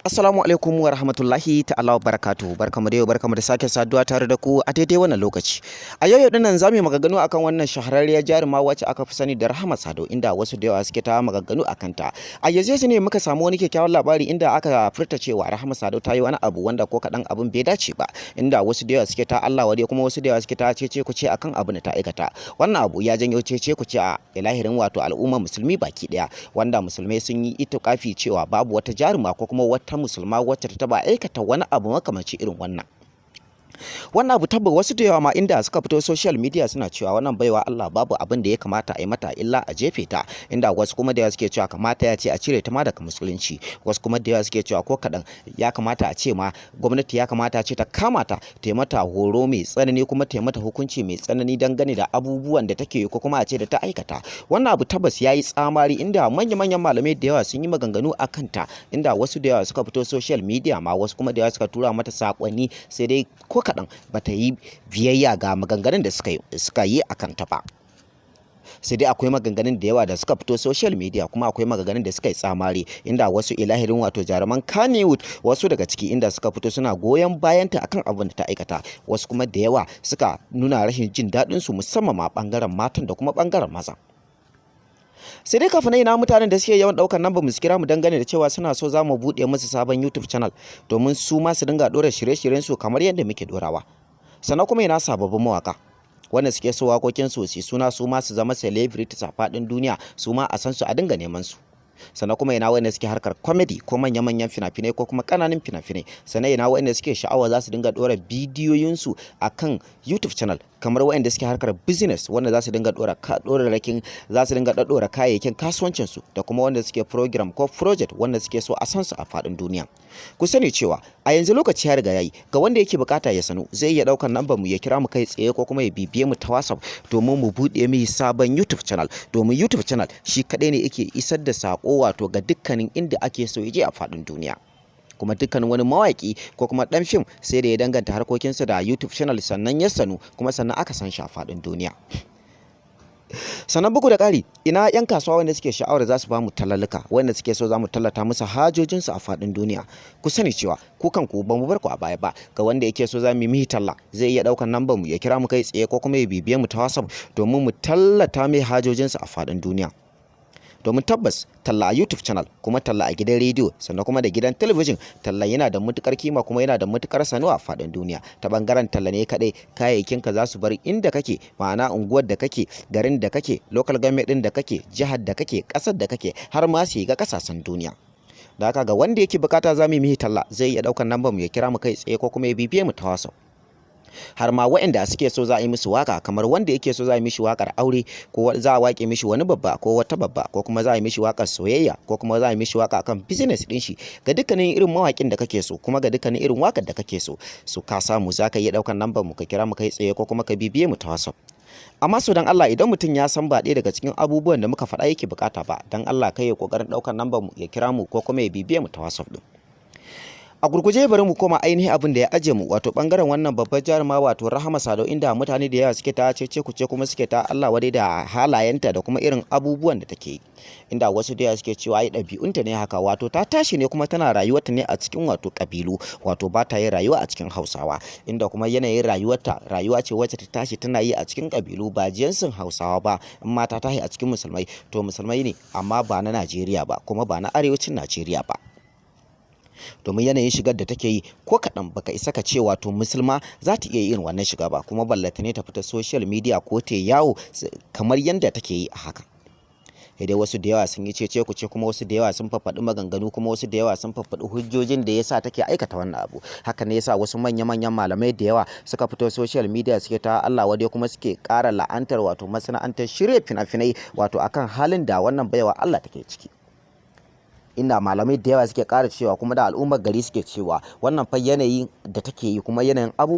Assalamu alaikum wa rahmatullahi ta'ala wa barakatuhu. Barkamu da yau, barkamu da sake saduwa tare da ku a daidai wannan lokaci. A yau dinnan zamu yi maganganu akan wannan shahararriyar jaruma wacce aka fi sani da Rahma Sadau, inda wasu da yawa suke ta maganganu akan ta. A yanzu ne muka samu wani kyakkyawan labari inda aka furta cewa Rahma Sadau ta yi wani abu wanda ko kadan abun bai dace ba, inda wasu da yawa suke ta Allah wade kuma wasu da yawa suke ta cece ku ce akan abin da ta aikata. Wannan abu ya janyo cece ku ce a ilahirin wato al'ummar musulmi baki daya, wanda musulmai sun yi itikafi cewa babu wata jaruma ko kuma ta musulma wacce ta taba aikata wani abu makamanci irin wannan abu tabba wasu da yawa ma inda suka fito social media suna cewa wannan baiwa Allah babu abin da ya kamata a yi mata illa a jefe ta, inda wasu kuma da yawa suke cewa kamata ya ce a cire ta ma daga musulunci, wasu kuma da yawa suke cewa ko kadan ya kamata a ce ma gwamnati ya kamata a ce ta kama ta ta mata horo mai tsanani kuma ta mata hukunci mai tsanani dangane da abubuwan da take yi ko kuma a ce da ta aikata. Wannan abu tabbas yayi tsamari inda manya-manyan malamai da yawa sun yi maganganu akan ta, inda wasu da yawa suka fito social media ma wasu kuma da yawa suka tura mata sakonni, sai dai ko kadan bata yi biyayya ga maganganun da suka yi akan ta ba. Sai dai akwai maganganun da yawa da suka fito social media kuma akwai maganganun da suka yi tsamari, inda wasu ilahirin wato jaruman Kannywood wasu daga ciki inda suka fito suna goyon bayanta akan abin da ta aikata, wasu kuma da yawa suka nuna rashin jin daɗin su musamman ma bangaren matan da kuma bangaren maza. Sai dai kafin na mutanen da suke yawan daukar number mu kira mu dangane da cewa suna so za mu buɗe musu sabon YouTube channel domin su ma su dinga dora shirye-shiryen su kamar yadda muke dorawa. Sannan kuma ina sababbin mawaka wanda suke so wakokin su suna su ma su zama celebrities a faɗin duniya, su ma a san su a dinga neman su. Sannan kuma ina wanda suke harkar comedy ko manya-manyan fina-finai ko kuma kananan fina-finai, sannan ina wanda suke sha'awa za su dinga dora bidiyoyinsu akan YouTube channel, kamar wanda suke harkar business wanda za su dinga dora kayayyakin kasuwancin su, da kuma wanda suke program ko project wanda suke so a san su a faɗin duniya. Ku sani cewa a yanzu lokaci ya riga yayi ga wanda yake bukata ya sanu zai iya daukar number mu ya kira mu kai tsaye ko kuma ya bibiye mu ta WhatsApp domin mu buɗe mai sabon YouTube channel, domin YouTube channel shi kadai ne yake isar da sako wato ga dukkanin inda ake so ya je a faɗin duniya. Kuma dukkanin wani mawaki ko kuma dan fim sai da ya danganta harkokinsa da YouTube channel sannan ya sanu kuma sannan aka san shi a faɗin duniya. Sannan bugu da ƙari ina 'yan kasuwa wanda suke sha'awar za su ba mu talalluka wanda suke so za mu tallata musu hajojinsu a faɗin duniya. Ku sani cewa ku kanku ba mu bar ku a baya ba, ga wanda yake so za mu yi talla zai iya ɗaukar nambar mu ya kira mu kai tsaye ko kuma ya bibiye mu ta WhatsApp domin mu tallata mai hajojinsu a faɗin duniya. Domin tabbas talla a YouTube channel kuma talla a gidan rediyo sannan kuma da gidan talabijin, talla yana da matukar kima kuma yana da matukar sanuwa a faɗin duniya. Ta bangaren talla ne kadai kayayyakin ka za su bar inda kake, ma'ana unguwar da kake, garin da kake, local government din da kake, jihar da kake, kasar da kake, har ma su ga kasashen duniya. Da haka ga wanda yake bukata za mu yi talla zai iya daukar lambar mu ya kira mu kai tsaye ko kuma ya bibiye mu ta WhatsApp. Har ma waɗanda suke so za a yi musu waka, kamar wanda yake so za a yi mishi wakar aure ko za a wake mishi wani babba ko wata babba ko kuma za a yi mishi wakar soyayya ko kuma za a yi mishi waka akan business din shi, ga dukkanin irin mawakin da kake so kuma ga dukkanin irin wakar da kake so ka samu za ka iya ɗaukar lambar mu ka kira mu kai tsaye ko kuma ka bibiye mu ta WhatsApp. Amma so dan Allah idan mutum ya san ba ɗaya daga cikin abubuwan da muka faɗa yake bukata ba, dan Allah kai ya kokarin ɗaukar lambar mu ya kira mu ko kuma ya bibiye mu ta WhatsApp din. A gurguje bari mu koma ainihin abin da ya aje mu wato bangaren wannan babbar jaruma wato Rahma Sadau, inda mutane da yawa suke ta cece kuce kuma suke ta Allah wadai da halayenta da kuma irin abubuwan da take yi, inda wasu da yawa suke cewa ai ɗabi'unta ne haka, wato ta tashi ne kuma tana rayuwarta ne a cikin wato kabilu, wato ba ta yin rayuwa a cikin Hausawa, inda kuma yanayin rayuwarta rayuwa ce wacce ta tashi tana yi a cikin kabilu ba jinsin Hausawa ba, in ma ta tashi a cikin musulmai to musulmai ne amma ba na Najeriya ba kuma ba na arewacin Najeriya ba. Domin yanayin shigar da take yi ko kaɗan baka isa ka ce wato musulma za ta iya yin wannan shiga ba, kuma ballata ne ta fita social media ko ta yawo kamar yadda take yi a haka. Dai wasu da yawa sun yi cece ku ce kuma wasu da yawa sun faɗi maganganu kuma wasu da yawa sun faɗi hujjojin da yasa take aikata wannan abu. Haka ne yasa wasu manya-manyan malamai da yawa suka fito social media suke ta Allah wadai kuma suke ƙara la'antar wato masana'antar shirya fina-finai wato akan halin da wannan baiwa Allah take ciki. Inda malamai da yawa suke ƙara cewa kuma da al'ummar gari suke cewa wannan fa yanayin da take yi kuma yanayin abu